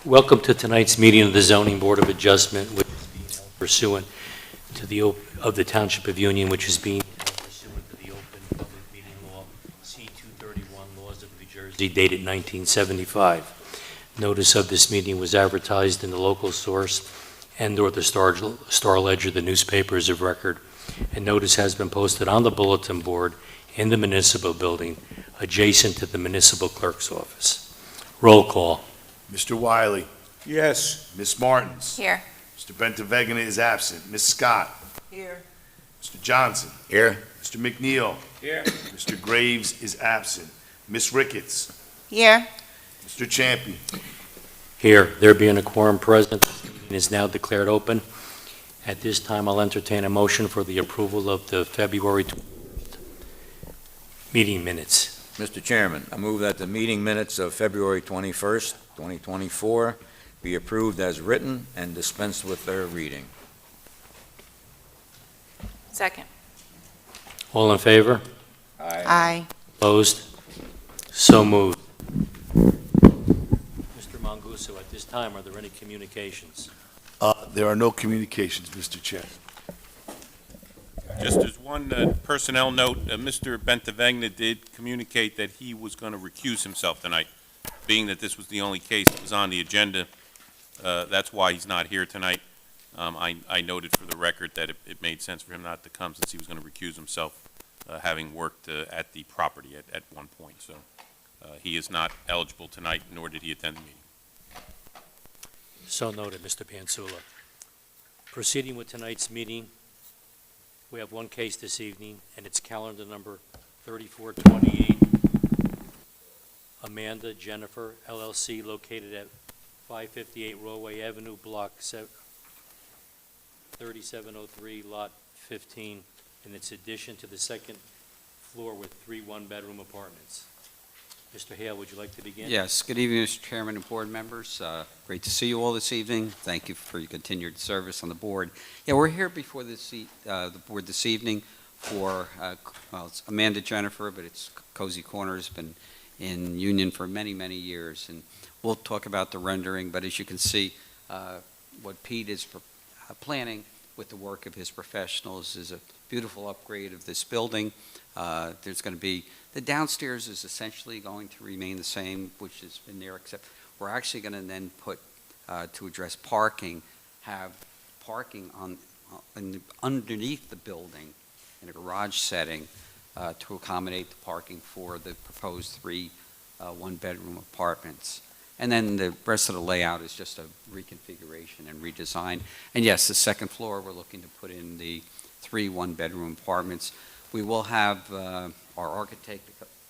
Welcome to tonight's meeting of the Zoning Board of Adjustment, which is being held pursuant to the Township of Union, which is being held pursuant to the Open Public Meeting Law, C-231, Laws of New Jersey, dated 1975. Notice of this meeting was advertised in the local source and/or the Star Ledger, the newspapers of record, and notice has been posted on the bulletin board in the municipal building adjacent to the municipal clerk's office. Roll call. Mr. Wiley. Yes. Ms. Martins. Here. Mr. Bentavegna is absent. Ms. Scott. Here. Mr. Johnson. Here. Mr. McNeil. Here. Mr. Graves is absent. Ms. Ricketts. Here. Mr. Champy. Here, there being a quorum present, this meeting is now declared open. At this time, I'll entertain a motion for the approval of the February 20th meeting minutes. Mr. Chairman, I move that the meeting minutes of February 21st, 2024 be approved as written and dispensed with their reading. Second. All in favor? Aye. Opposed? So moved. Mr. Manguso, at this time, are there any communications? There are no communications, Mr. Chair. Just as one personnel note, Mr. Bentavegna did communicate that he was going to recuse himself tonight, being that this was the only case that was on the agenda. That's why he's not here tonight. I noted for the record that it made sense for him not to come since he was going to recuse himself, having worked at the property at one point. So he is not eligible tonight, nor did he attend the meeting. So noted, Mr. Pansula. Proceeding with tonight's meeting, we have one case this evening, and it's calendar number 3428. Amanda Jennifer, LLC, located at 558 Rollway Avenue, Block 3703, Lot 15, in its addition to the second floor with 3 one-bedroom apartments. Mr. Hale, would you like to begin? Yes, good evening, Mr. Chairman and board members. Great to see you all this evening. Thank you for your continued service on the board. Yeah, we're here before the board this evening for, well, it's Amanda Jennifer, but it's Cozy Corners, been in Union for many, many years. And we'll talk about the rendering, but as you can see, what Pete is planning with the work of his professionals is a beautiful upgrade of this building. There's going to be, the downstairs is essentially going to remain the same, which has been there, except we're actually going to then put, to address parking, have parking underneath the building in a garage setting to accommodate the parking for the proposed 3 one-bedroom apartments. And then the rest of the layout is just a reconfiguration and redesign. And yes, the second floor, we're looking to put in the 3 one-bedroom apartments. We will have our architect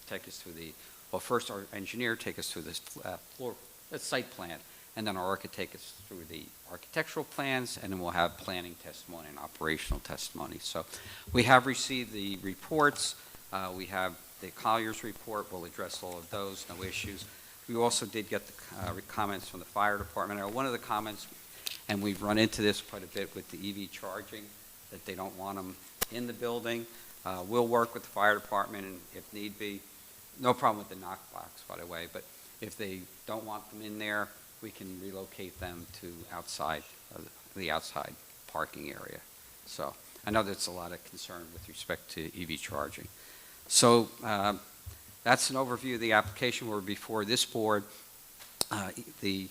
take us through the, well, first our engineer take us through this floor, site plan, and then our architect take us through the architectural plans, and then we'll have planning testimony and operational testimony. So we have received the reports. We have the Collier's report. We'll address all of those, no issues. We also did get the comments from the fire department. One of the comments, and we've run into this quite a bit with the EV charging, that they don't want them in the building. We'll work with the fire department, and if need be, no problem with the knock box, by the way, but if they don't want them in there, we can relocate them to outside, the outside parking area. So I know that's a lot of concern with respect to EV charging. So that's an overview of the application. We're before this board. The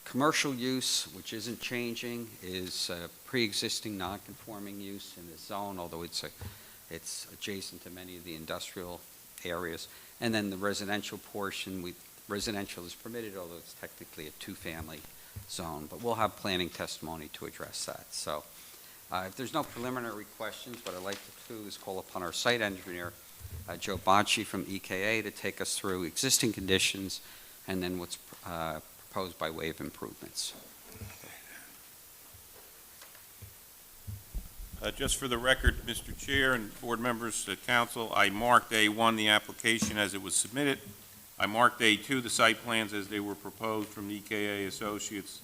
commercial use, which isn't changing, is pre-existing non-conforming use in the zone, although it's adjacent to many of the industrial areas. And then the residential portion, residential is permitted, although it's technically a 2-family zone. But we'll have planning testimony to address that. So if there's no preliminary questions, what I'd like to do is call upon our site engineer, Joe Bocci from EKA, to take us through existing conditions and then what's proposed by way of improvements. Just for the record, Mr. Chair and board members, council, I marked A1 the application as it was submitted. I marked A2 the site plans as they were proposed from the EKA Associates,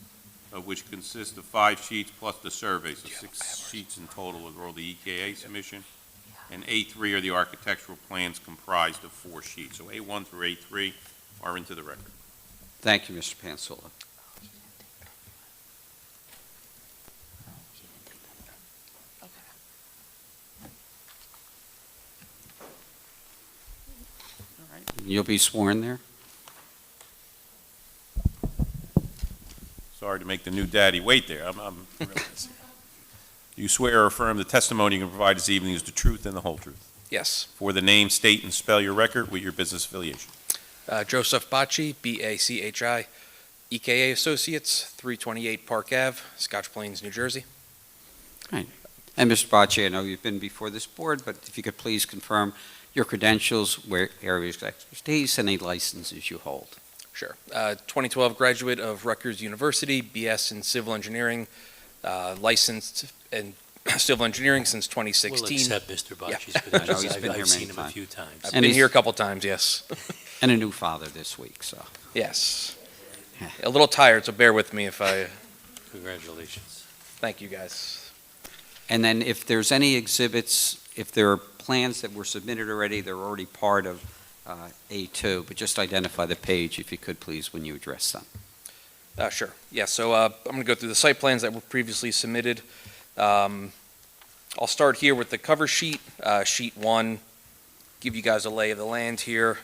which consist of 5 sheets plus the survey, so 6 sheets in total of all the EKA submission. And A3 are the architectural plans comprised of 4 sheets. So A1 through A3 are into the record. Thank you, Mr. Pansula. You'll be sworn there? Sorry to make the new daddy wait there. I'm realizing. Do you swear or affirm the testimony you can provide this evening is the truth and the whole truth? Yes. For the name, state, and spell your record with your business affiliation. Joseph Bacci, B-A-C-H-I, EKA Associates, 328 Park Ave, Scotch Plains, New Jersey. And Mr. Bocci, I know you've been before this board, but if you could please confirm your credentials, where areas of expertise, and any licenses you hold. Sure. 2012 graduate of Rutgers University, BS in Civil Engineering, licensed in civil engineering since We'll 2016. accept Mr. Bocci's I know, credentials. he's been here I've seen many him a times. few times. I've And been he's- here a couple times, yes. And a new father this week, so. Yes. A little tired, so bear with me if I, Congratulations. thank you, guys. And then if there's any exhibits, if there are plans that were submitted already, they're already part of A2, but just identify the page, if you could, please, when you address them. Sure. Yeah, so I'm going to go through the site plans that were previously submitted. I'll start here with the cover sheet, sheet 1, give you guys a lay of the land here.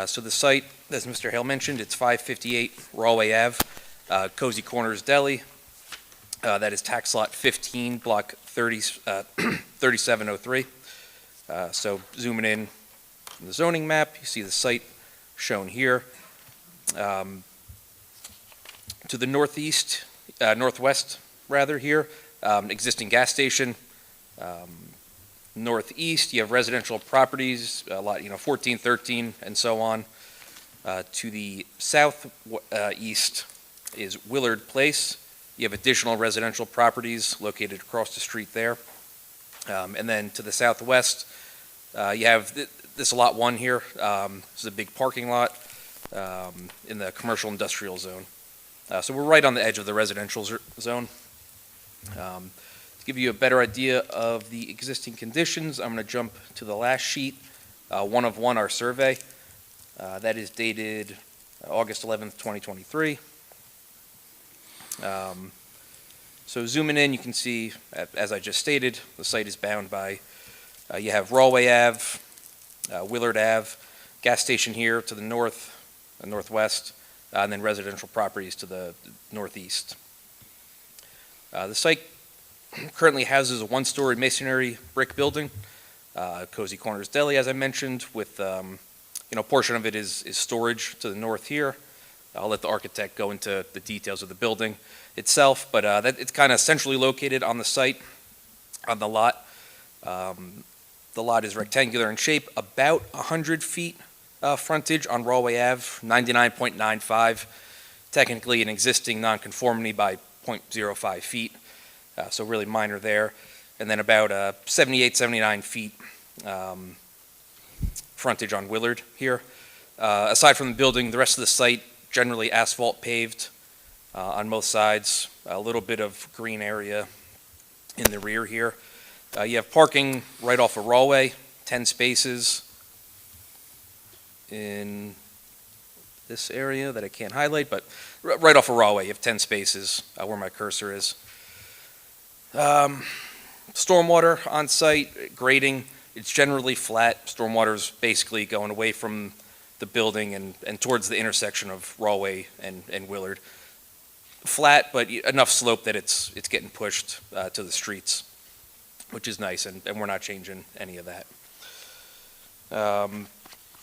So the site, as Mr. Hale mentioned, it's 558 Rawway Ave, Cozy Corners Deli. That is tax lot 15, block 3703. So zooming in from the zoning map, you see the site shown here. To the northeast, northwest rather here, existing gas station. Northeast, you have residential properties, a lot, 14, 13, and so on. To the southeast is Willard Place. You have additional residential properties located across the street there. And then to the southwest, you have this lot 1 here. This is a big parking lot in the commercial industrial zone. So we're right on the edge of the residential zone. To give you a better idea of the existing conditions, I'm going to jump to the last sheet, 1 of 1, our survey. That is dated August 11th, 2023. So zooming in, you can see, as I just stated, the site is bound by, you have Rawway Ave, Willard Ave, gas station here to the north, northwest, and then residential properties to the northeast. The site currently houses a 1-story masonry brick building, Cozy Corners Deli, as I mentioned, with, a portion of it is storage to the north here. I'll let the architect go into the details of the building itself, but it's kind of centrally located on the site, on the lot. The lot is rectangular in shape, about 100 feet frontage on Rawway Ave, 99.95, technically an existing nonconformity by 0.05 feet, so really minor there. And then about 78, 79 feet frontage on Willard here. Aside from the building, the rest of the site generally asphalt paved on both sides, a little bit of green area in the rear here. You have parking right off of Rawway, 10 spaces in this area that I can't highlight, but right off of Rawway, you have 10 spaces where my cursor is. Stormwater on site, grading, it's generally flat. Stormwater's basically going away from the building and towards the intersection of Rawway and Willard. Flat, but enough slope that it's getting pushed to the streets, which is nice, and we're not changing any of that.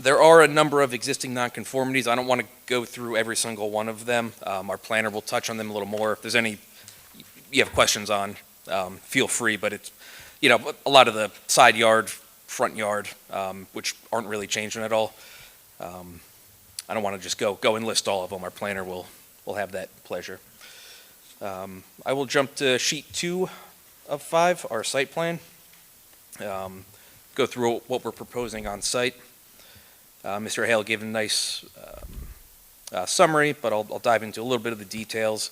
There are a number of existing nonconformities. I don't want to go through every single one of them. Our planner will touch on them a little more. If there's any you have questions on, feel free, but it's, a lot of the side yard, front yard, which aren't really changing at all. I don't want to just go and list all of them. Our planner will have that pleasure. I will jump to sheet 2 of 5, our site plan. Go through what we're proposing on site. Mr. Hale gave a nice summary, but I'll dive into a little bit of the details.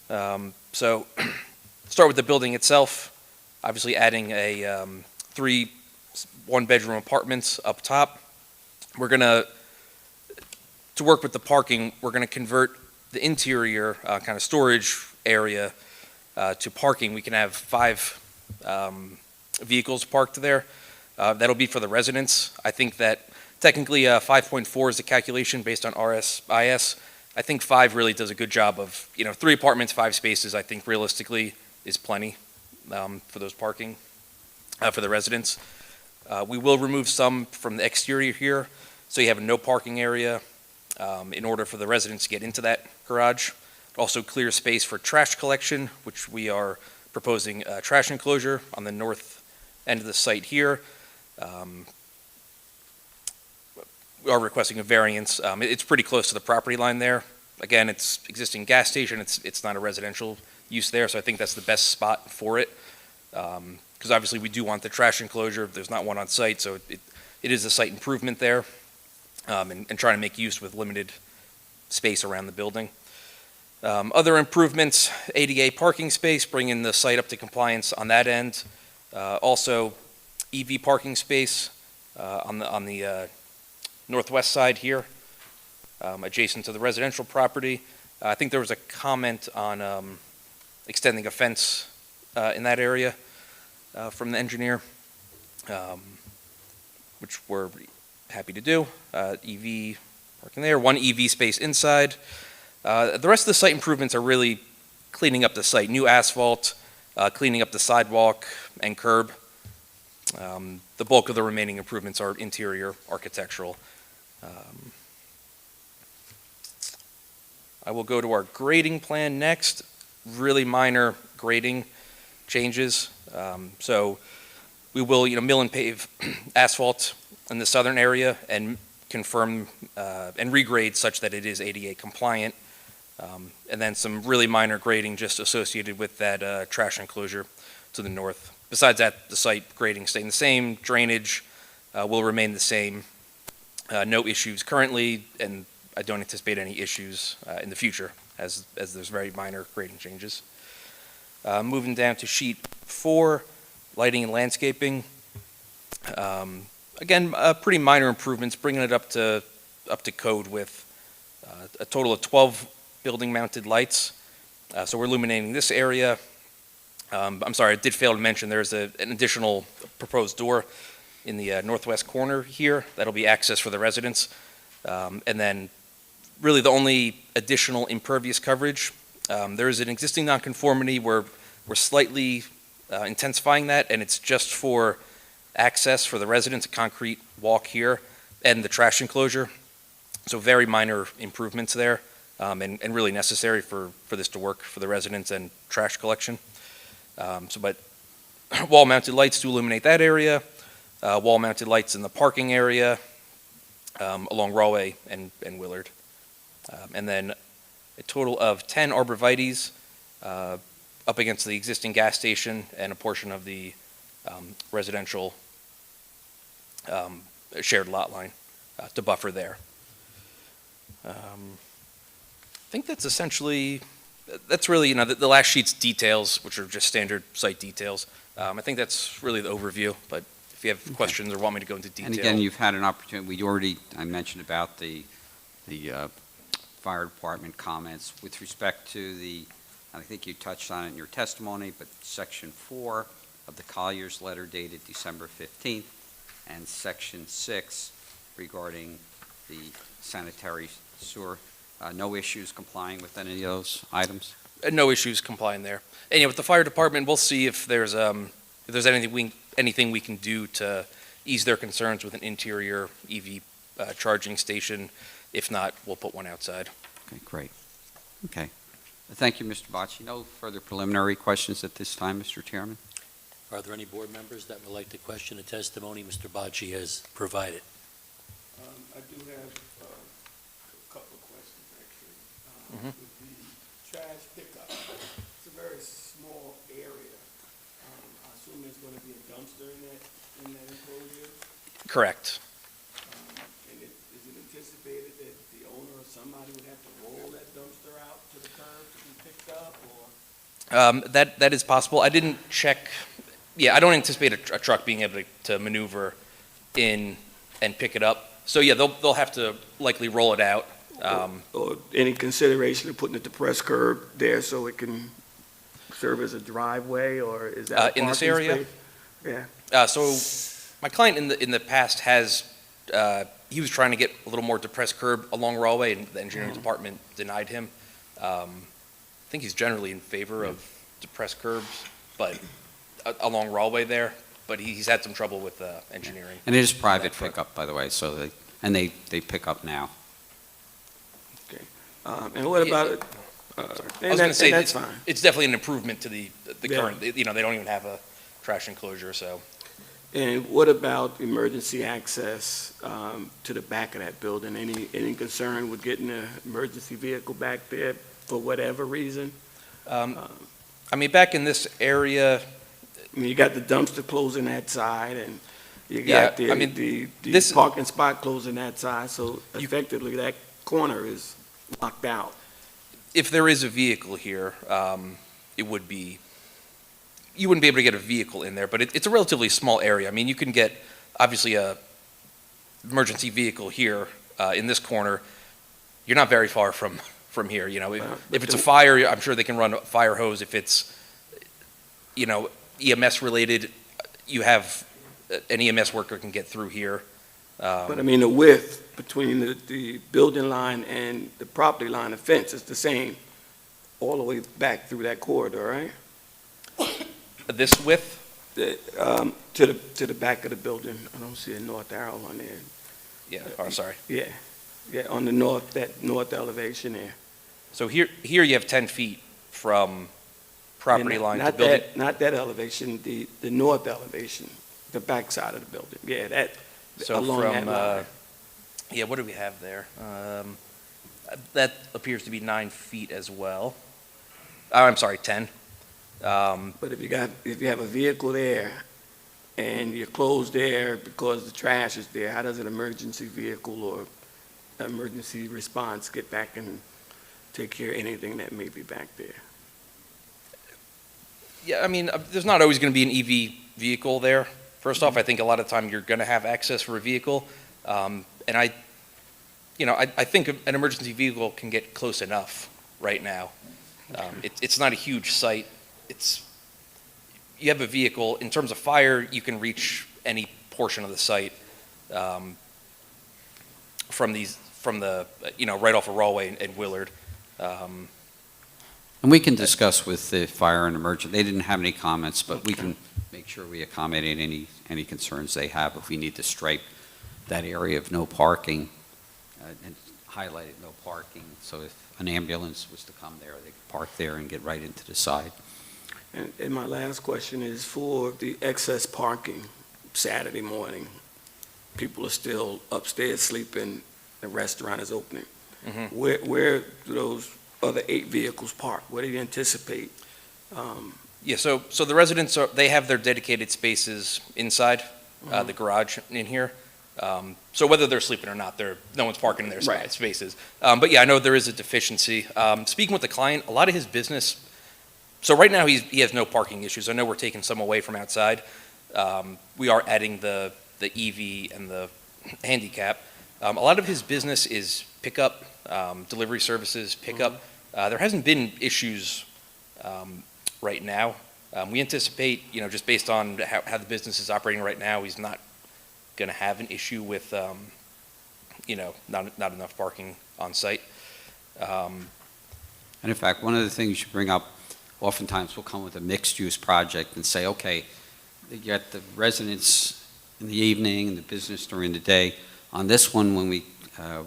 So start with the building itself. Obviously adding a 3 one-bedroom apartments up top. We're to work with the parking, we're going to convert the interior kind of storage area to parking. We can have 5 vehicles parked there. That'll be for the residents. I think that Technically, 5.4 is the calculation based on RSIS. I think 5 really does a good job of, 3 apartments, 5 spaces, I think realistically is plenty for those parking, for the residents. We will remove some from the exterior here, so you have a no parking area in order for the residents to get into that garage. Also clear space for trash collection, which we are proposing a trash enclosure on the north end of the site here. We are requesting a variance. It's pretty close to the property line there. Again, it's existing gas station. It's not a residential use there, so I think that's the best spot for it. Because obviously we do want the trash enclosure. There's not one on site, so it is a site improvement there, and trying to make use with limited space around the building. Other improvements, ADA parking space, bringing the site up to compliance on that end. Also, EV parking space on the northwest side here, adjacent to the residential property. I think there was a comment on extending a fence in that area from the engineer, which we're happy to do. EV parking there, 1 EV space inside. The rest of the site improvements are really cleaning up the site, new asphalt, cleaning up the sidewalk and curb. The bulk of the remaining improvements are interior architectural. I will go to our grading plan next. Really minor grading changes. So we will, mill and pave asphalt in the southern area and confirm and regrade such that it is ADA compliant. And then some really minor grading just associated with that trash enclosure to the north. Besides that, the site grading staying the same, drainage will remain the same. No issues currently, and I don't anticipate any issues in the future as there's very minor grading changes. Moving down to sheet 4, lighting and landscaping. Again, pretty minor improvements, bringing it up to code with a total of 12 building-mounted lights. So we're illuminating this area. I'm sorry, I did fail to mention there's an additional proposed door in the northwest corner here. That'll be access for the residents. And then really the only additional impervious coverage, there is an existing nonconformity where we're slightly intensifying that, and it's just for access for the residents, a concrete walk here, and the trash enclosure. So very minor improvements there, and really necessary for this to work for the residents and trash collection. But wall-mounted lights to illuminate that area, wall-mounted lights in the parking area, along Rawway and Willard. And then a total of 10 arborvitaes up against the existing gas station and a portion of the residential shared lot line to buffer there. I think that's essentially, that's really, the last sheet's details, which are just standard site details. I think that's really the overview, but if you have questions or want me to go into detail. And again, you've had an opportunity, I mentioned about the fire department comments with respect to I think you touched on it in your testimony, but section 4 of the Collier's letter dated December 15th, and section 6 regarding the sanitary sewer. No issues complying with any of those items? No issues complying there. And with the fire department, we'll see if there's anything we can do to ease their concerns with an interior EV charging station. If not, we'll put one outside. Okay, great. Okay. Thank you, Mr. Bocci. No further preliminary questions at this time, Mr. Chairman? Are there any board members that would like to question the testimony Mr. Bocci has provided? I do have a couple of questions, actually. With the trash pickup, it's a very small area. I assume there's going to be a dumpster in that enclosure? Correct. And is it anticipated that the owner or somebody would have to roll that dumpster out to the curb to be picked up, or? That is possible. I didn't check. Yeah, I don't anticipate a truck being able to maneuver in and pick it up. So yeah, they'll have to likely roll it out. Or any consideration of putting a depressed curb there so it can serve as a driveway, or is that a in this parking area? space? Yeah. So my client in the past has he was trying to get a little more depressed curb along Rawway, and the engineering department denied him. I think he's generally in favor of depressed curbs, but along Rawway there, but he's had some trouble with engineering. And it is private pickup, by the way, so they pick up now. And what about it? I was going to say, that's fine. it's definitely an improvement to the Yeah. current, they don't even have a trash enclosure, so. And what about emergency access to the back of that building? Any concern with getting an emergency vehicle back there for whatever reason? I mean, back in this area, I mean, you got the dumpster closing that side, and you Yeah, got I mean, the this- parking spot closing that side, so effectively, that corner is locked out. if there is a vehicle here, it would be, you wouldn't be able to get a vehicle in there, but it's a relatively small area. I mean, you can get, obviously, a emergency vehicle here in this corner. You're not very far from here, you know. If it's a fire, I'm sure they can run a fire hose. If it's, you know, EMS related, you have, an EMS worker can get through here. But I mean, the width between the building line and the property line, the fence is the same all the way back through that corridor, right? This width, To the back of the building. I don't see a north arrow on there. yeah, oh, sorry. Yeah, on the north, that north elevation there. So here you have 10 feet from property And line to not building. Not that elevation, the north elevation, the back side of the building. Yeah, that, So along that from, line. yeah, what do we have there? That appears to be 9 feet as well. Oh, I'm sorry, 10. But if you have a vehicle there and you're closed there because the trash is there, how does an emergency vehicle or emergency response get back and take care of anything that may be back there? Yeah, I mean, there's not always going to be an EV vehicle there. First off, I think a lot of time you're going to have access for a vehicle. And I think an emergency vehicle can get close enough right now. It's not a huge site. You have a vehicle, in terms of fire, you can reach any portion of the site from the, right off of Rawway and Willard. And we can discuss with the fire and emergency, they didn't have any comments, but we can make sure we accommodate any concerns they have if we need to stripe that area of no parking and highlight it, no parking. So if an ambulance was to come there, they could park there and get right into the side. And my last question is for the excess parking Saturday morning. People are still upstairs sleeping, the restaurant is opening. Mhm. Where do those other 8 vehicles park? Where do you anticipate? Yeah, so the residents, they have their dedicated spaces inside the garage in here. So whether they're sleeping or not, no one's parking in their Right. spaces. But yeah, I know there is a deficiency. Speaking with the client, a lot of his business, so right now he has no parking issues. I know we're taking some away from outside. We are adding the EV and the handicap. A lot of his business is pickup, delivery services, pickup. There hasn't been issues right now. We anticipate, just based on how the business is operating right now, he's not going to have an issue with, not enough parking on site. And in fact, one of the things you bring up, oftentimes we'll come with a mixed-use project and say, okay, you got the residents in the evening and the business during the day. On this one, when we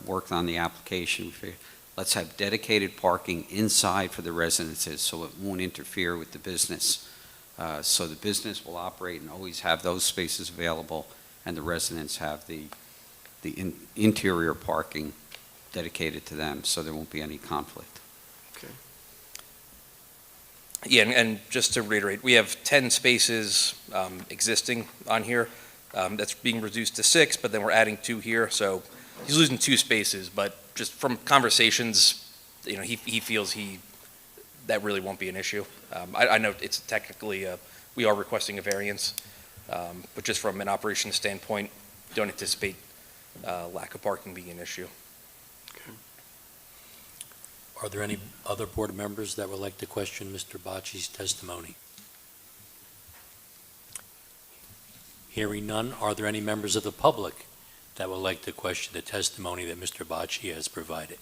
worked on the application, we figured, let's have dedicated parking inside for the residences so it won't interfere with the business. So the business will operate and always have those spaces available, and the residents have the interior parking dedicated to them, so there won't be any conflict. Yeah, and just to reiterate, we have 10 spaces existing on here. That's being reduced to 6, but then we're adding 2 here, so he's losing 2 spaces, but just from conversations, he feels that really won't be an issue. I know it's technically, we are requesting a variance, but just from an operations standpoint, don't anticipate lack of parking being an issue. Are there any other board members that would like to question Mr. Bocci's testimony? Hearing none, are there any members of the public that would like to question the testimony that Mr. Bocci has provided?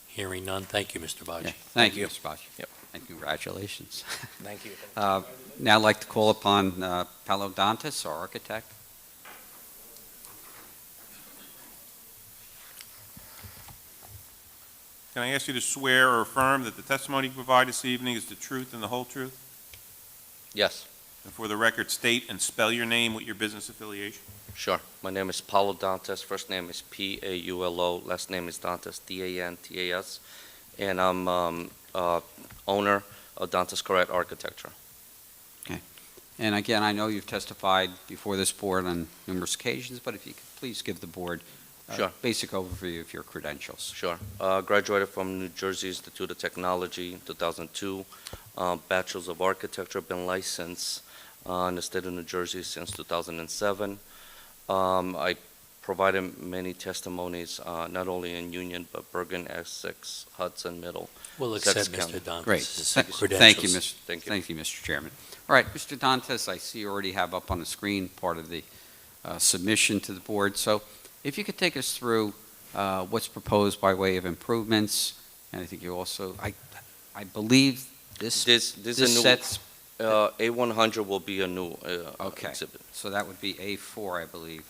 Hearing none, thank you, Mr. Bocci. Yeah, thank you, you. Mr. Bocci. Yep. And congratulations. Thank you. Now I'd like to call upon Palodontis, our architect. Can I ask you to swear or affirm that the testimony you provide this evening is the truth and the whole truth? Yes, And for the record, state and spell your name with your business affiliation. sure. My name is Paulo Dantas. First name is Paulo. Last name is Dantas, Dantas. And I'm owner of Dantas Correct Architecture. And again, I know you've testified before this board on numerous occasions, but if you could please give the board a Sure. basic overview of your credentials. Sure. Graduated from New Jersey Institute of Technology in 2002. Bachelor's of Architecture, been licensed in the state of New Jersey since 2007. I provided many testimonies, not only in Union, but Bergen, Essex, Hudson, Middle. We'll Essex accept County. Mr. Great. Dantas' Thank credentials. you, Mr. Thank you. Thank you, Mr. Chairman. All right, Mr. Dantas, I see you already have up on the screen part of the submission to the board. So if you could take us through what's proposed by way of improvements, and I think you also, I believe this This is a new, sets, A100 will be a new Okay. exhibit. so that would be A4, I believe.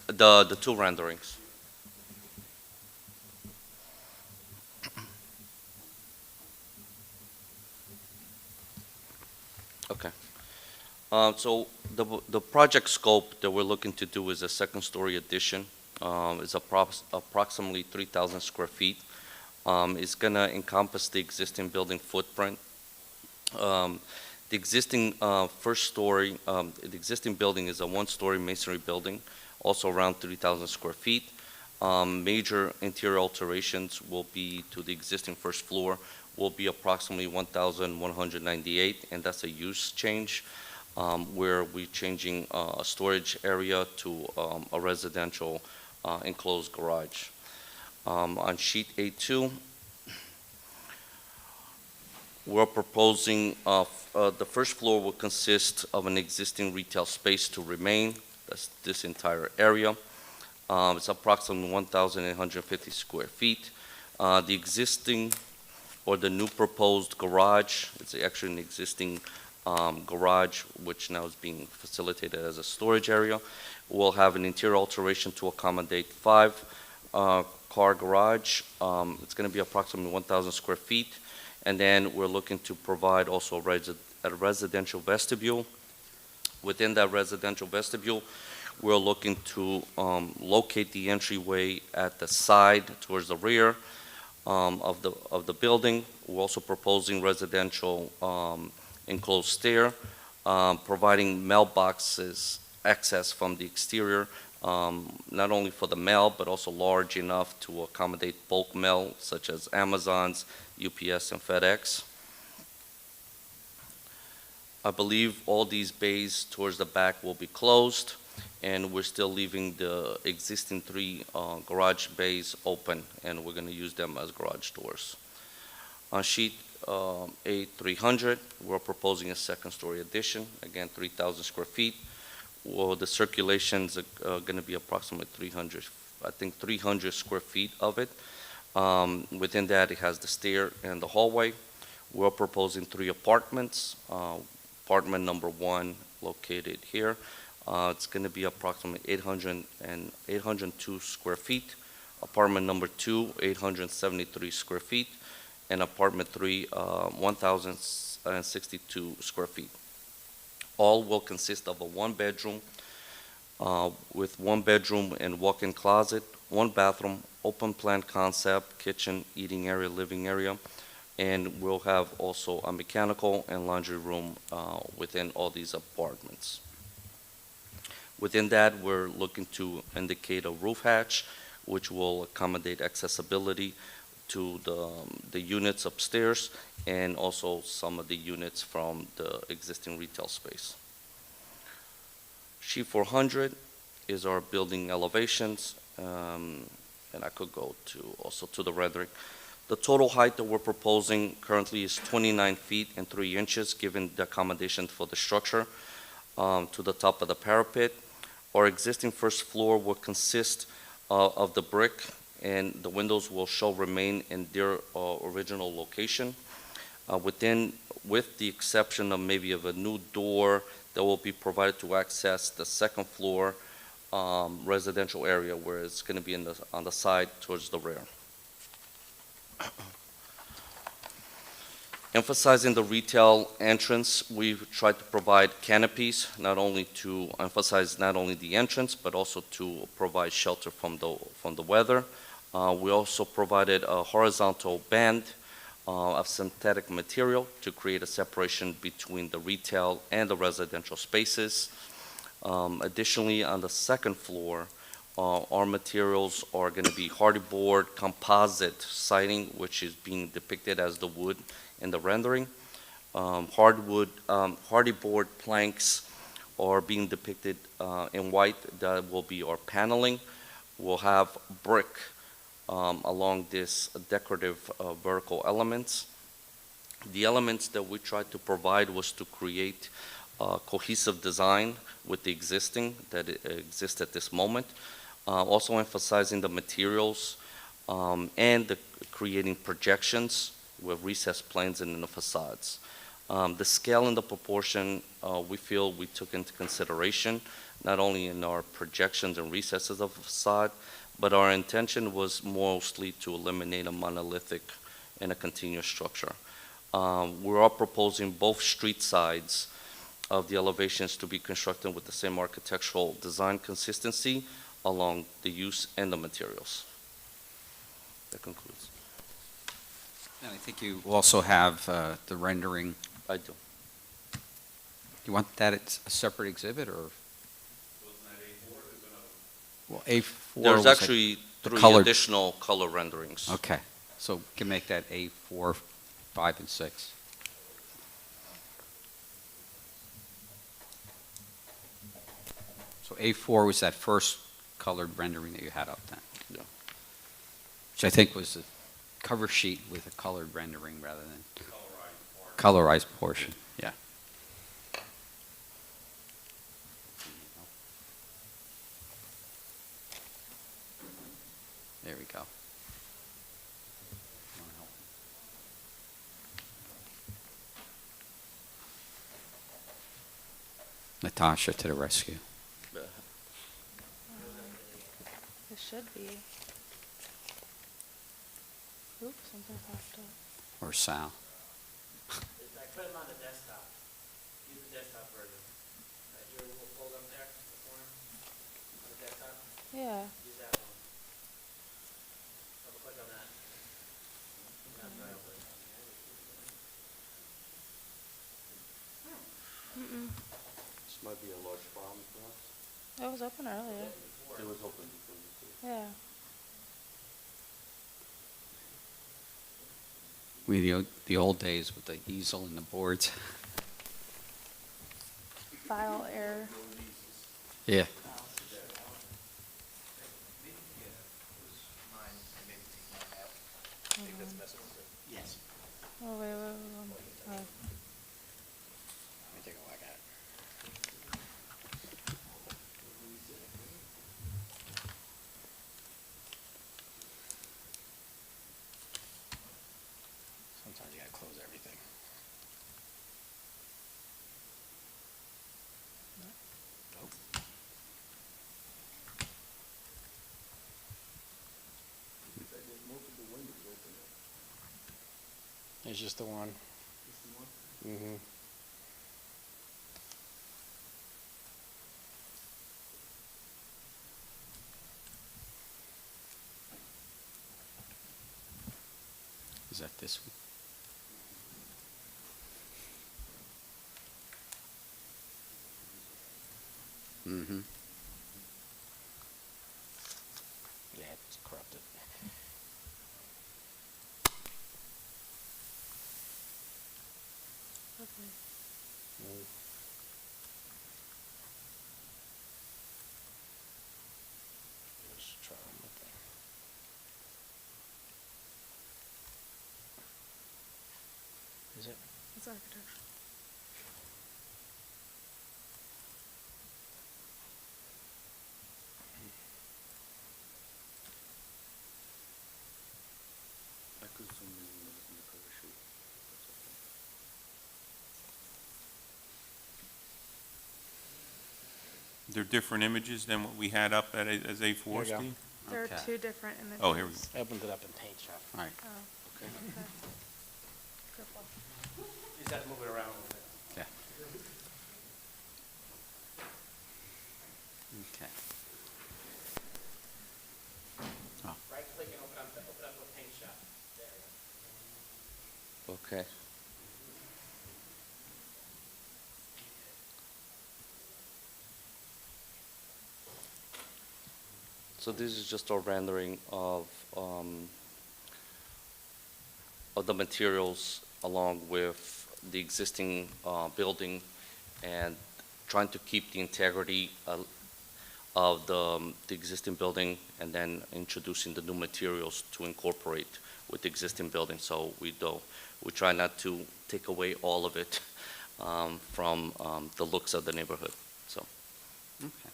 The two renderings. Okay. So the project scope that we're looking to do is a second-story addition. It's approximately 3,000 square feet. It's going to encompass the existing building footprint. The existing first story, the existing building is a one-story masonry building, also around 3,000 square feet. Major interior alterations will be to the existing first floor, will be approximately 1,198, and that's a use change, where we're changing a storage area to a residential enclosed garage. On sheet A2, we're proposing the first floor will consist of an existing retail space to remain. That's this entire area. It's approximately 1,850 square feet. The existing or the new proposed garage, it's actually an existing garage, which now is being facilitated as a storage area. We'll have an interior alteration to accommodate 5-car garage. It's going to be approximately 1,000 square feet. And then we're looking to provide also a residential vestibule. Within that residential vestibule, we're looking to locate the entryway at the side towards the rear of the building. We're also proposing residential enclosed stair, providing mailboxes access from the exterior, not only for the mail, but also large enough to accommodate bulk mail, such as Amazon's, UPS, and FedEx. I believe all these bays towards the back will be closed, and we're still leaving the existing 3 garage bays open, and we're going to use them as garage doors. On sheet A300, we're proposing a second-story addition, again 3,000 square feet. Well, the circulations are going to be approximately 300 square feet of it. Within that, it has the stair and the hallway. We're proposing 3 apartments. Apartment number 1 located here. It's going to be approximately 802 square feet. Apartment number 2, 873 square feet. And apartment 3, 1,062 square feet. All will consist of a 1-bedroom with 1 bedroom and walk-in closet, 1 bathroom, open plan concept, kitchen, eating area, living area, and we'll have also a mechanical and laundry room within all these apartments. Within that, we're looking to indicate a roof hatch, which will accommodate accessibility to the units upstairs and also some of the units from the existing retail space. Sheet 400 is our building elevations, and I could go to also to the rendering. The total height that we're proposing currently is 29 feet and 3 inches, given the accommodation for the structure to the top of the parapet. Our existing first floor will consist of the brick, and the windows shall remain in their original location. With the exception of maybe of a new door that will be provided to access the second floor residential area, where it's going to be on the side towards the rear. Emphasizing the retail entrance, we've tried to provide canopies, not only to emphasize not only the entrance, but also to provide shelter from the weather. We also provided a horizontal band of synthetic material to create a separation between the retail and the residential spaces. Additionally, on the second floor, our materials are going to be hardy board composite siding, which is being depicted as the wood in the rendering. Hardy board planks are being depicted in white. That will be our paneling. We'll have brick along this decorative vertical elements. The elements that we tried to provide was to create cohesive design with the existing that exists at this moment. Also emphasizing the materials and creating projections with recessed planes and in the facades. The scale and the proportion we feel we took into consideration, not only in our projections and recesses of the facade, but our intention was mostly to eliminate a monolithic and a continuous structure. We are proposing both street sides of the elevations to be constructed with the same architectural design consistency along the use and the materials. That concludes. And I think you also have the rendering. I do. You want that as a separate exhibit, or? Well, A4 There's was like actually the 3 colored- additional color renderings. Okay, so we can make that A4, 5, and 6. So A4 was that first colored rendering that you had up then? Yeah. Which I think was the cover sheet with a colored rendering rather than colorized portion, yeah. There we go. Natasha to the rescue. It should be. Oops, something popped up. Or Sal. I put them on the desktop. Use the desktop version. Your little folder up there, the corner, on the desktop, Yeah. use that one. Double click on that. Now try to open it. This might be a large problem for us. It was open earlier. It was open before you did. Yeah. The old days with the easel and the boards. File error. Yeah. Yes. Oh, wait. Oh. Let me take a look at it. Sometimes you gotta close everything. It's just the one. Mm-hmm. Is that this one? Mm-hmm. Yeah, it's corrupted. Okay. Let's try one more thing. It's architectural. They're different images than what we had up at as A4, Here you go. Steve? There are Okay. two different images. Oh, here we go. I opened it up in Paint Shop. All right. Oh, okay. Good one. You just have to move it around a little bit. Okay. Right click and open up with Paint Shop. There you go. Okay. So this is just a rendering of the materials along with the existing building and trying to keep the integrity of the existing building and then introducing the new materials to incorporate with the existing building. So we try not to take away all of it from the looks of the neighborhood. So. Okay.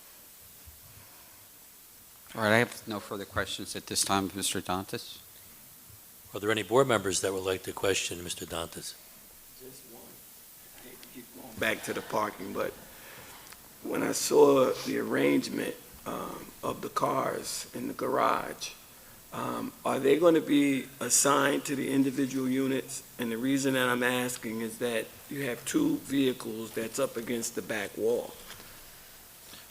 All right, I have no further questions at this time, Mr. Dantas. Are there any board members that would like to question Mr. Dantas? Just one. I hate to keep going back to the parking, but when I saw the arrangement of the cars in the garage, are they going to be assigned to the individual units? And the reason that I'm asking is that you have two vehicles that's up against the back wall.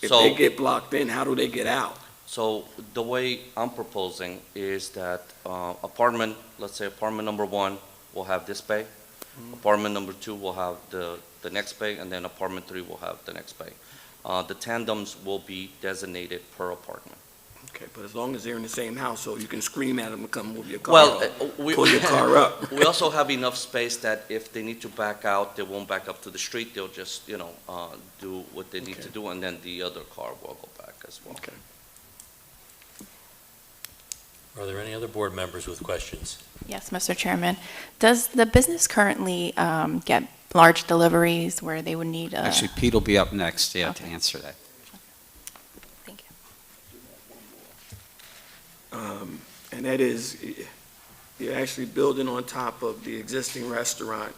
If So- they get blocked in, how do they get out? So the way I'm proposing is that let's say apartment number 1 will have this bay, apartment number 2 will have the next bay, and then apartment 3 will have the next bay. The tandems will be designated per apartment. Okay, but as long as they're in the same household, you can scream at them and come move your car. Well, up, pull your car up. we also have enough space that if they need to back out, they won't back up to the street, they'll just, do what they need to do, and then the other car will go back as well. Okay. Are there any other board members with questions? Yes, Mr. Chairman. Does the business currently get large deliveries where they would need a... Actually, Pete will be up next, to Okay. answer that. Thank you. And that is, you're actually building on top of the existing restaurant.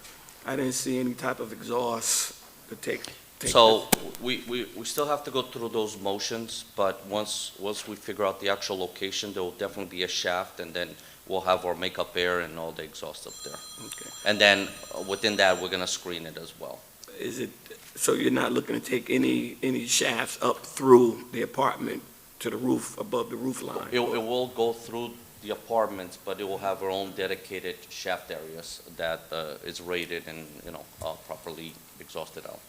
I didn't see any type of exhaust to take. So we still have to go through those motions, but once we figure out the actual location, there will definitely be a shaft, and then we'll have our makeup air and all the exhaust up there. Okay. And then within that, we're gonna screen it as well. Is it, so you're not looking to take any shafts up through the apartment to the roof, above the roof line? It will go through the apartments, but it will have our own dedicated shaft areas that is rated and, properly exhausted out.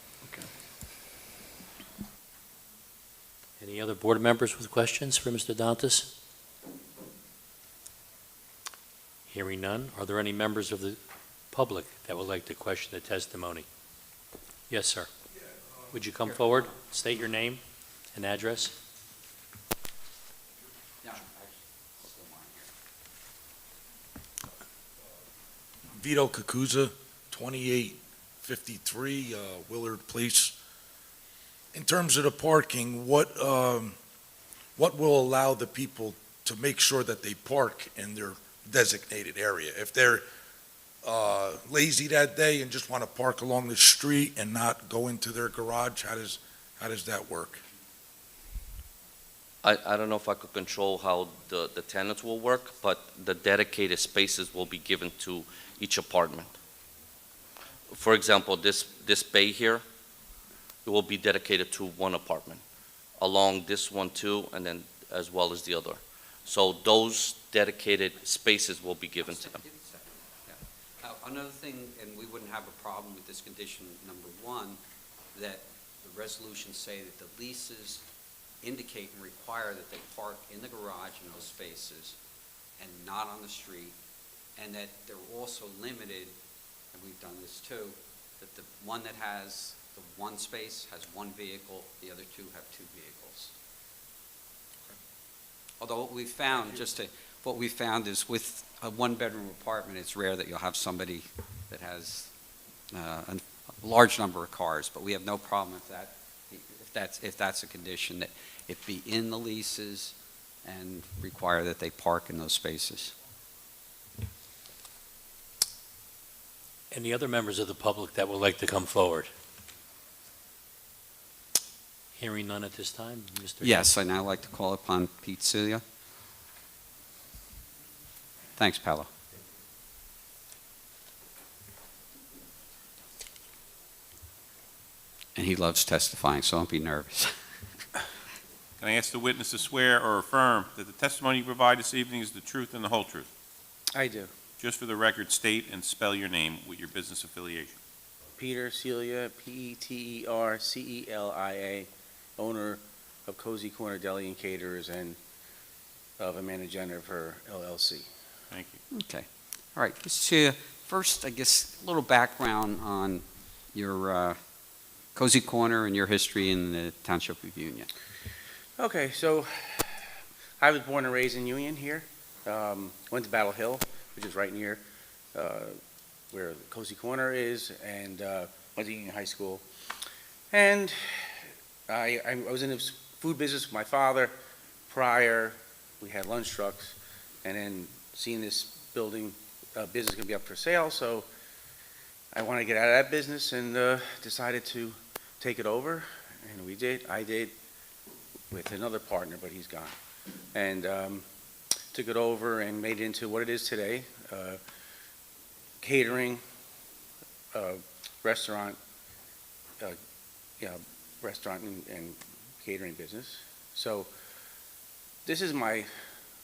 Any other board members with questions for Mr. Dantas? Hearing none, are there any members of the public that would like to question the testimony? Yes, sir. Would you come forward, state your name and address? Vito Kakuza, 2853 Willard Place. In terms of the parking, what will allow the people to make sure that they park in their designated area? If they're lazy that day and just want to park along the street and not go into their garage, how does that work? I don't know if I could control how the tenants will work, but the dedicated spaces will be given to each apartment. For example, this bay here, it will be dedicated to one apartment, along this one too, and then as well as the other. So those dedicated spaces will be given to them. Another thing, and we wouldn't have a problem with this condition, number one, that the resolutions say that the leases indicate and require that they park in the garage in those spaces and not on the street, and that they're also limited, and we've done this too, that the one that has the one space has one vehicle, the other two have two vehicles. Although what we found, what we found is with a one-bedroom apartment, it's rare that you'll have somebody that has a large number of cars, but we have no problem if that's a condition, that it be in the leases and require that they park in those spaces. Any other members of the public that would like to come forward? Hearing none at this time, Mr. Yes, I'd now like to call upon Pete Celia. Thanks, Paolo. And he loves testifying, so don't be nervous. Can I ask the witness to swear or affirm that the testimony you provide this evening is the truth and the whole truth? I do. Just for the record, state and spell your name with your business affiliation. Peter Celia, Petercelia, owner of Cozy Corner Deli and Caterers and of Amanda Jennifer LLC. Thank you. Okay. All right, Mr. Celia, first, I guess, a little background on your Cozy Corner and your history in the Township of Union. Okay, so I was born and raised in Union here. Went to Battle Hill, which is right near where Cozy Corner is, and went to Union High School. And I was in the food business with my father prior. We had lunch trucks, and then seeing this building business going to be up for sale, so I wanted to get out of that business and decided to take it over, and we did. I did with another partner, but he's gone. And took it over and made it into what it is today, catering, restaurant, restaurant and catering business. So this is my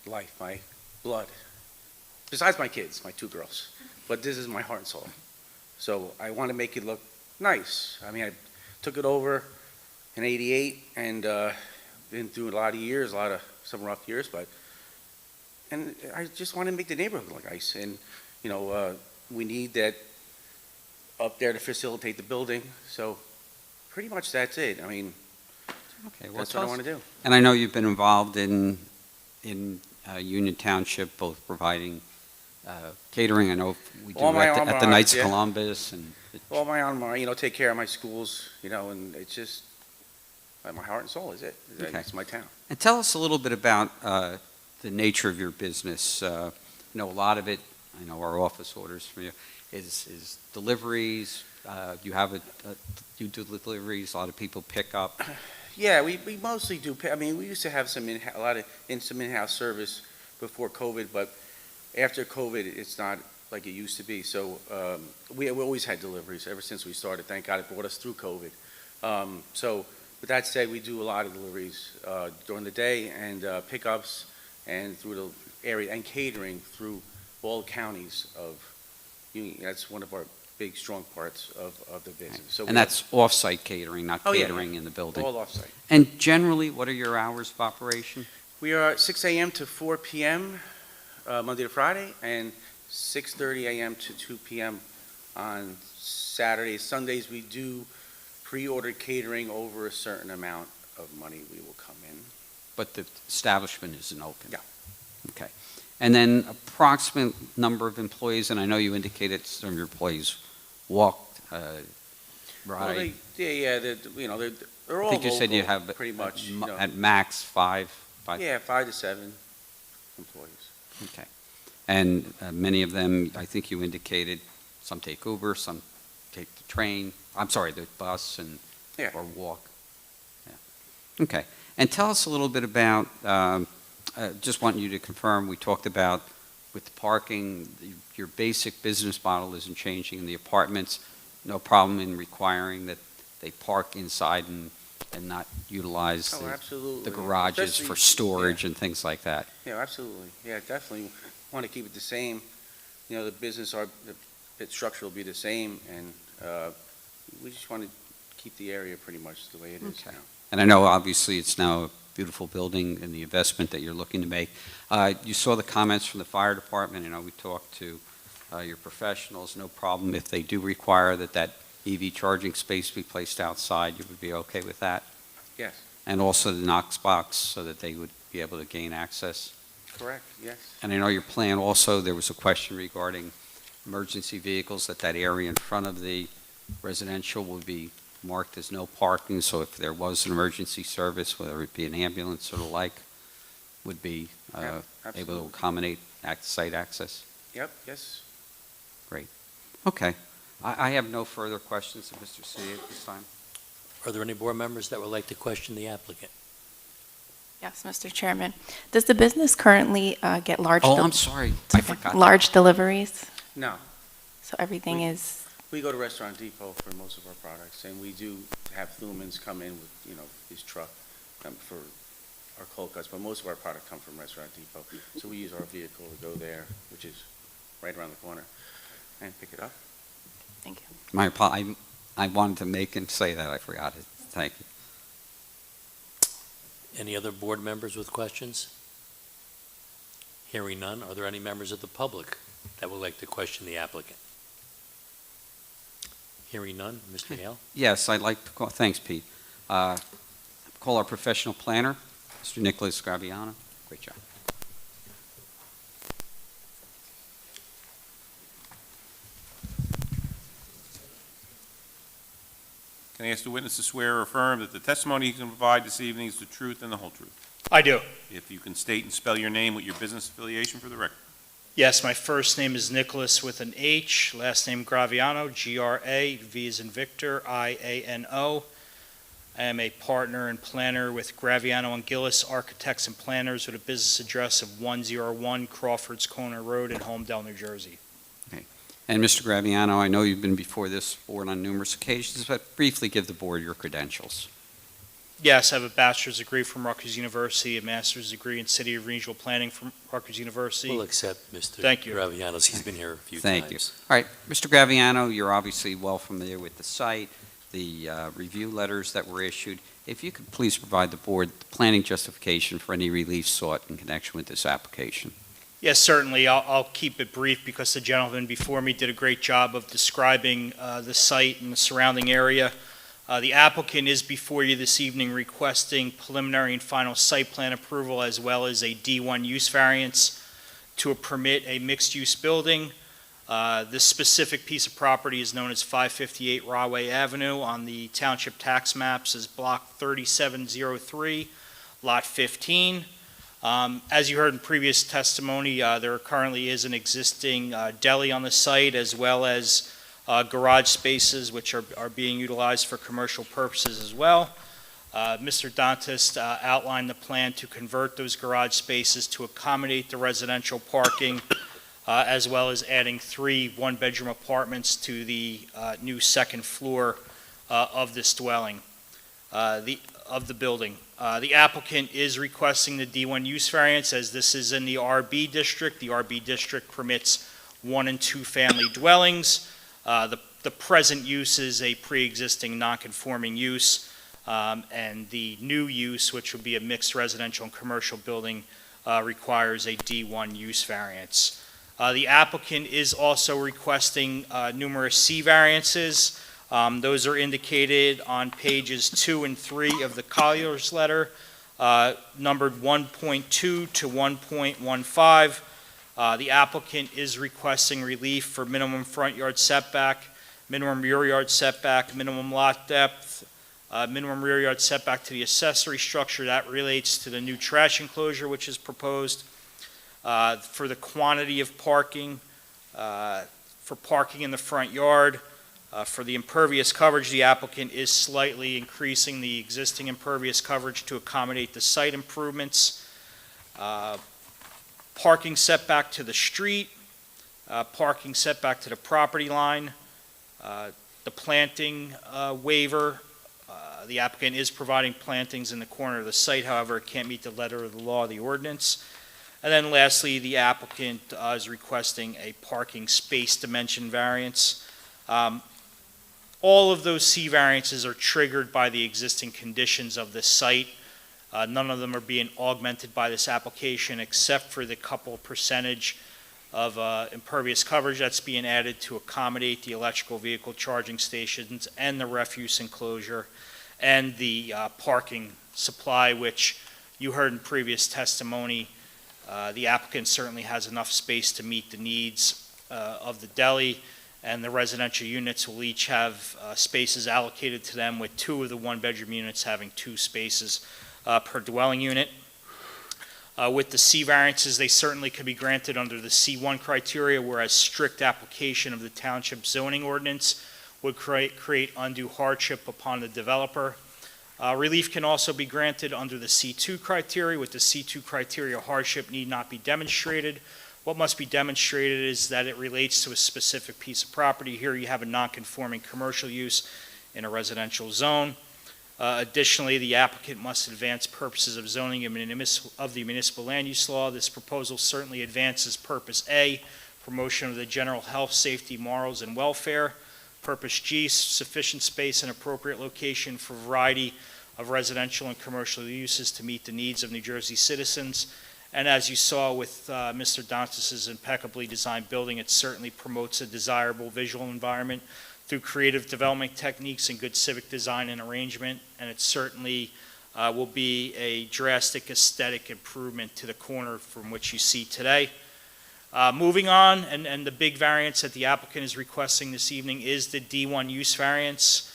life, my blood. Besides my kids, my 2 girls, but this is my heart and soul. So I want to make it look nice. I mean, I took it over in '88 and been through a lot of years, some rough years, and I just want to make the neighborhood look nice. And, we need that up there to facilitate the building. So pretty much that's it. I mean, Okay, well, that's what I want to do. And I know you've been involved in Union Township, both providing catering. I know we do All my at the alma Knights of maters, yeah. Columbus. And All my alma, take care of my schools, and it's just my heart and soul is it. Okay. It's my town. And tell us a little bit about the nature of your business. A lot of it, I know our office orders from you, is deliveries. You do deliveries, a lot of people pick up. Yeah, we mostly do. I mean, we used to have some in-house service before COVID, but after COVID, it's not like it used to be. So we always had deliveries ever since we started. Thank God it brought us through COVID. So with that said, we do a lot of deliveries during the day and pickups and through the area and catering through all counties of Union. That's one of our big, strong parts of the business. So And that's off-site catering, not Oh, yeah. catering in the building. all off-site. And generally, what are your hours of operation? We are at 6 a.m. to 4 p.m. Monday to Friday, and 6:30 a.m. to 2 p.m. on Saturdays. Sundays, we do pre-order catering over a certain amount of money. We will come in. But the establishment isn't open? Yeah. Okay. And then approximate number of employees, and I know you indicated some of your employees walked, Well, right? they're all I think you said you local, have pretty much. at max five. Yeah, 5 to 7 employees. Okay. And many of them, I think you indicated, some take Uber, some take the train, the bus and, Yeah. or walk. Yeah. Okay. And tell us a little bit about, just want you to confirm, we talked about with the parking, your basic business model isn't changing in the apartments. No problem in requiring that they park inside and not utilize Oh, absolutely. the garages Especially- for storage and things like that. Yeah, absolutely. Yeah, definitely want to keep it the same. The business, the structure will be the same, and we just want to keep the area pretty much the way it is Okay. now. And I know, obviously, it's now a beautiful building and the investment that you're looking to make. You saw the comments from the fire department. We talked to your professionals. No problem if they do require that EV charging space be placed outside. You would be okay with that? Yes, And also the Knox box so that they would be able to gain access. correct, yes. And I know your plan also, there was a question regarding emergency vehicles, that area in front of the Residential will be marked as no parking, so if there was an emergency service, whether it be an ambulance or the like, would be Yeah, able absolutely. to accommodate site access? Yep, yes. Okay. I have no further questions of Mr. C at this time. Are there any board members that would like to question the applicant? Yes, Mr. Chairman. Does the business currently get large? Oh, I'm sorry. I forgot. Large deliveries? No, So everything is, we go to Restaurant Depot for most of our products, and we do have Thumans come in with, his truck for our cold cuts, but most of our product come from Restaurant Depot. So we use our vehicle to go there, which is right around the corner, and pick it up. thank you. I wanted to make and say that. I forgot it. Thank you. Any other board members with questions? Hearing none, are there any members of the public that would like to question the applicant? Hearing none, Mr. Hale? Yes, I'd like to call, thanks, Pete. Call our professional planner, Mr. Nicholas Graviano. Great job. Can I ask the witness to swear or affirm that the testimony he can provide this evening is the truth and the whole truth? I do. If you can state and spell your name with your business affiliation for the record. Yes, my first name is Nicholas with an H, last name Graviano, G-R-A, V as in Victor, I-A-N-O. I am a partner and planner with Graviano and Gillis Architects and Planners with a business address of 101 Crawford's Corner Road in Holmdel, New Jersey. And Mr. Graviano, I know you've been before this board on numerous occasions, but briefly give the board your credentials. Yes, I have a bachelor's degree from Rutgers University, a master's degree in City of Regional Planning from Rutgers University. We'll accept Mr. Thank you. Graviano's. He's been here a few Thank you. times. All right, Mr. Graviano, you're obviously well familiar with the site, the review letters that were issued. If you could please provide the board the planning justification for any relief sought in connection with this application. Yes, certainly. I'll keep it brief because the gentleman before me did a great job of describing the site and the surrounding area. The applicant is before you this evening requesting preliminary and final site plan approval as well as a D1 use variance to permit a mixed-use building. This specific piece of property is known as 558 Rahway Avenue on the township tax maps as Block 3703, Lot 15. As you heard in previous testimony, there currently is an existing deli on the site as well as garage spaces which are being utilized for commercial purposes as well. Mr. Dantas outlined the plan to convert those garage spaces to accommodate the residential parking as well as adding 3 one-bedroom apartments to the new second floor of this dwelling, of the building. The applicant is requesting the D1 use variance as this is in the RB district. The RB district permits 1 and 2 family dwellings. The present use is a pre-existing non-conforming use, and the new use, which would be a mixed residential and commercial building, requires a D1 use variance. The applicant is also requesting numerous C variances. Those are indicated on pages 2 and 3 of the Collier's letter, numbered 1.2 to 1.15. The applicant is requesting relief for minimum front yard setback, minimum rear yard setback, minimum lot depth, minimum rear yard setback to the accessory structure. That relates to the new trash enclosure which is proposed. For the quantity of parking, for parking in the front yard, for the impervious coverage, the applicant is slightly increasing the existing impervious coverage to accommodate the site improvements. Parking setback to the street, parking setback to the property line, the planting waiver. The applicant is providing plantings in the corner of the site, however, it can't meet the letter of the law of the ordinance. And then lastly, the applicant is requesting a parking space dimension variance. All of those C variances are triggered by the existing conditions of the site. None of them are being augmented by this application except for the couple percentage of impervious coverage that's being added to accommodate the electrical vehicle charging stations and the refuse enclosure and the parking supply, which you heard in previous testimony. The applicant certainly has enough space to meet the needs of the deli and the residential units will each have spaces allocated to them, with 2 of the one-bedroom units having 2 spaces per dwelling unit. With the C variances, they certainly could be granted under the C1 criteria, whereas strict application of the township zoning ordinance would create undue hardship upon the developer. Relief can also be granted under the C2 criteria. With the C2 criteria, hardship need not be demonstrated. What must be demonstrated is that it relates to a specific piece of property. Here you have a non-conforming commercial use in a residential zone. Additionally, the applicant must advance purposes of zoning of the municipal land use law. This proposal certainly advances purpose A, promotion of the general health, safety, morals, and welfare. Purpose G, sufficient space and appropriate location for a variety of residential and commercial uses to meet the needs of New Jersey citizens. And as you saw with Mr. Dantas' impeccably designed building, it certainly promotes a desirable visual environment through creative development techniques and good civic design and arrangement, and it certainly will be a drastic aesthetic improvement to the corner from which you see today. Moving on, and the big variance that the applicant is requesting this evening is the D1 use variance.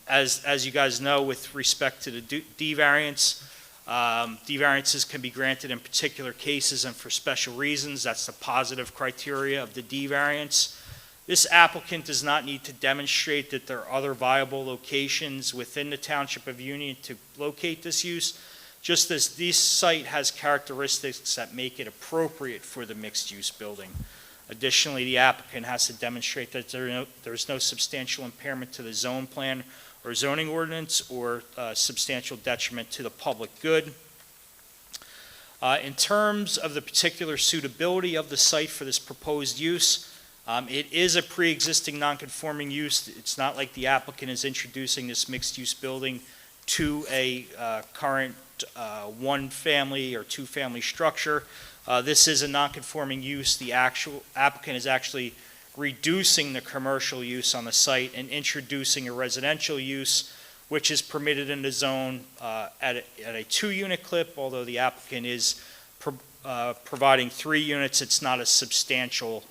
As you guys know, with respect to the D variance, D variances can be granted in particular cases and for special reasons. That's the positive criteria of the D variance. This applicant does not need to demonstrate that there are other viable locations within the Township of Union to locate this use, just as this site has characteristics that make it appropriate for the mixed-use building. Additionally, the applicant has to demonstrate that there's no substantial impairment to the zone plan or zoning ordinance or substantial detriment to the public good. In terms of the particular suitability of the site for this proposed use, it is a pre-existing non-conforming use. It's not like the applicant is introducing this mixed-use building to a current one-family or two-family structure. This is a non-conforming use. The actual applicant is actually reducing the commercial use on the site and introducing a residential use, which is permitted in the zone at a 2-unit clip. Although the applicant is providing 3 units, it's not a substantial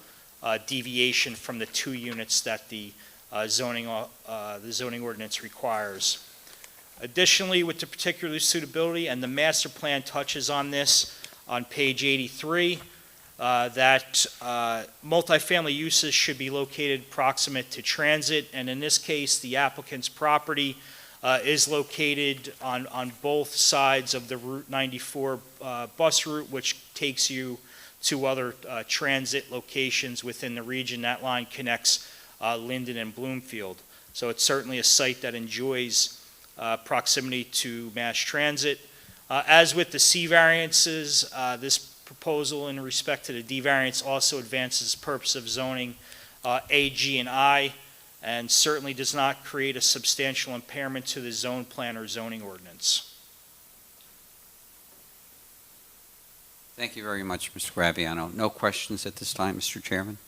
deviation from the 2 units that the zoning ordinance requires. Additionally, with the particular suitability, and the master plan touches on this on page 83, that multifamily uses should be located proximate to transit, and in this case, the applicant's property is located on both sides of the Route 94 bus route, which takes you to other transit locations within the region. That line connects Linden and Bloomfield. So it's certainly a site that enjoys proximity to mass transit. As with the C variances, this proposal in respect to the D variance also advances purpose of zoning A, G, and I, and certainly does not create a substantial impairment to the zone plan or zoning ordinance. Thank you very much, Mr. Graviano. No questions at this time, Mr. Chairman?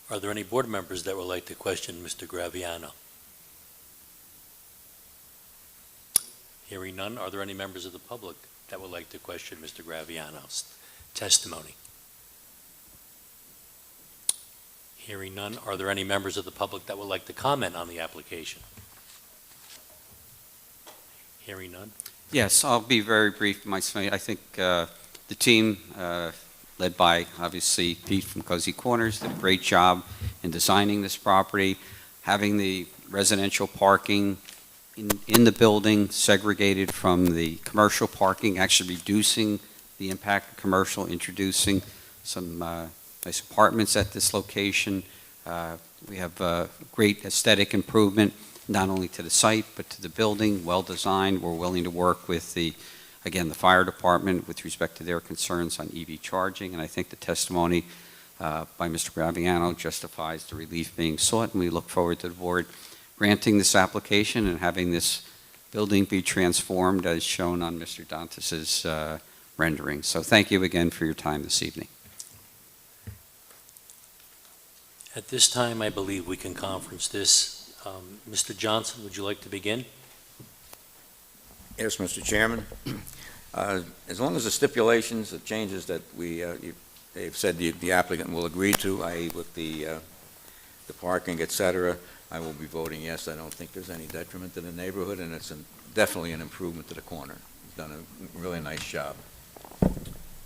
Are there any board members that would like to question Mr. Graviano? Hearing none, are there any members of the public that would like to question Mr. Graviano's testimony? Hearing none, are there any members of the public that would like to comment on the application? Hearing none. Yes, I'll be very brief. I think the team, led by, obviously, Pete from Cozy Corners, did a great job in designing this property, having the residential parking in the building segregated from the commercial parking, actually reducing the impact of commercial, introducing some nice apartments at this location. We have a great aesthetic improvement, not only to the site, but to the building, well-designed. We're willing to work with the fire department with respect to their concerns on EV charging, and I think the testimony by Mr. Graviano justifies the relief being sought, and we look forward to the board granting this application and having this building be transformed as shown on Mr. Dantas' rendering. So thank you again for your time this evening. At this time, I believe we can conference this. Mr. Johnson, would you like to begin? Yes, Mr. Chairman. As long as the stipulations, the changes that they've said the applicant will agree to, i.e. with the the parking, et cetera, I will be voting yes. I don't think there's any detriment to the neighborhood, and it's definitely an improvement to the corner. He's done a really nice job.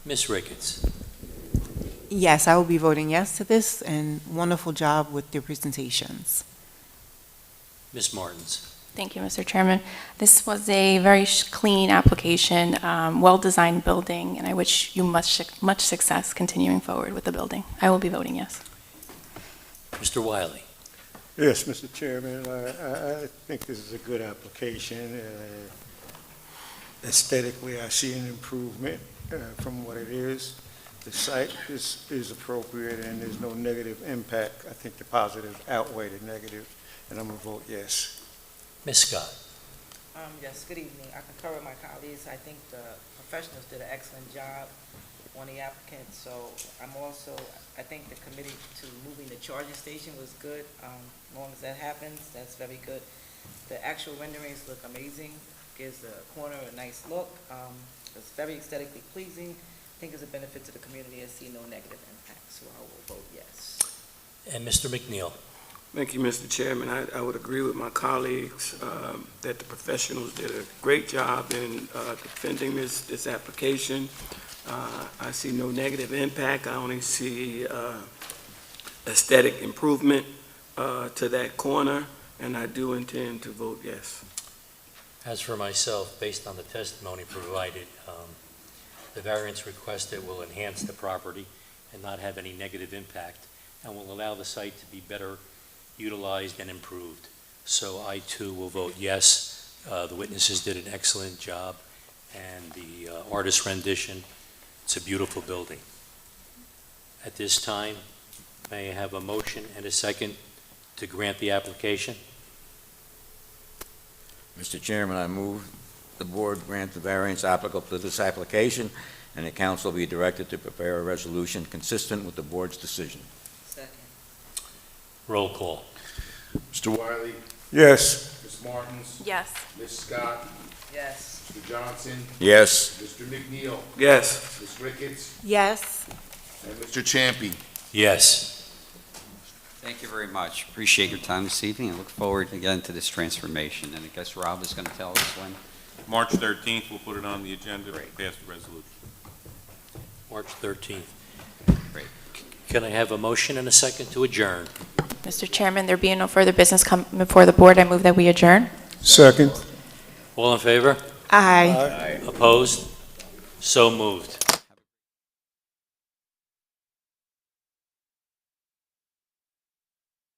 Ms. Ricketts. Yes, I will be voting yes to this, and wonderful job with your presentations. Ms. Martins. Thank you, Mr. Chairman. This was a very clean application, well-designed building, and I wish you much success continuing forward with the building. I will be voting yes. Mr. Wiley. Yes, Mr. Chairman, I think this is a good application. Aesthetically, I see an improvement from what it is. The site is appropriate and there's no negative impact. I think the positives outweigh the negative, and I'm going to vote yes. Ms. Scott. Yes, good evening. I concur with my colleagues. I think the professionals did an excellent job on the applicant, so I think the committee to moving the charging station was good. As long as that happens, that's very good. The actual renderings look amazing, gives the corner a nice look. It's very aesthetically pleasing. I think it's a benefit to the community. I see no negative impact, so I will vote yes. And Mr. McNeil. Thank you, Mr. Chairman. I would agree with my colleagues that the professionals did a great job in defending this application. I see no negative impact. I only see aesthetic improvement to that corner, and I do intend to vote yes. As for myself, based on the testimony provided, the variance requested will enhance the property and not have any negative impact, and will allow the site to be better utilized and improved. So I too will vote yes. The witnesses did an excellent job, and the artist rendition, it's a beautiful building. At this time, may I have a motion and a second to grant the application? Mr. Chairman, I move the board grant the variance applicable to this application, and the council be directed to prepare a resolution consistent with the board's decision. Second. Roll call. Mr. Wiley? Yes. Ms. Martins? Yes. Ms. Scott? Yes. Mr. Johnson? Yes. Mr. McNeil? Yes. Ms. Ricketts? Yes. And Mr. Champy? Yes. Thank you very much. Appreciate your time this evening. I look forward again to this transformation. And I guess Rob is going to tell us when. March 13th, we'll put it on the agenda to pass the resolution. March 13th. Great. Can I have a motion and a second to adjourn? Mr. Chairman, there being no further business come before the board, I move that we adjourn. Second. All in favor? Aye. Opposed? So moved.